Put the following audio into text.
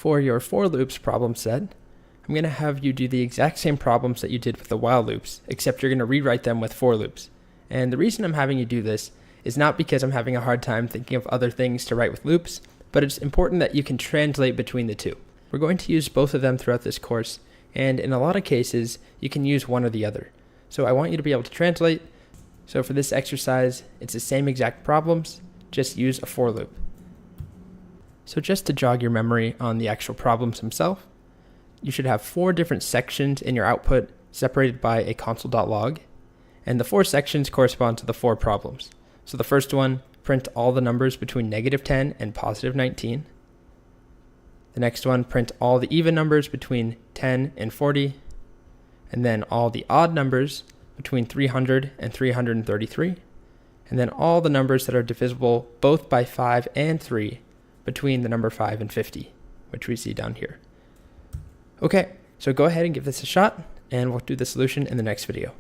For your for loops problem set, I'm going to have you do the exact same problems that you did with the while loops, except you're going to rewrite them with for loops. And the reason I'm having you do this is not because I'm having a hard time thinking of other things to write with loops, but it's important that you can translate between the two. We're going to use both of them throughout this course, and in a lot of cases, you can use one or the other. So I want you to be able to translate. So for this exercise, it's the same exact problems, just use a for loop. So just to jog your memory on the actual problems themselves, you should have 4 different sections in your output separated by a console.log, and the 4 sections correspond to the 4 problems. So the first one, print all the numbers between -10 and +19. The next one, print all the even numbers between 10 and 40, and then all the odd numbers between 300 and 333, and then all the numbers that are divisible both by 5 and 3 between the number 5 and 50, which we see down here. Okay, so go ahead and give this a shot, and we'll do the solution in the next video.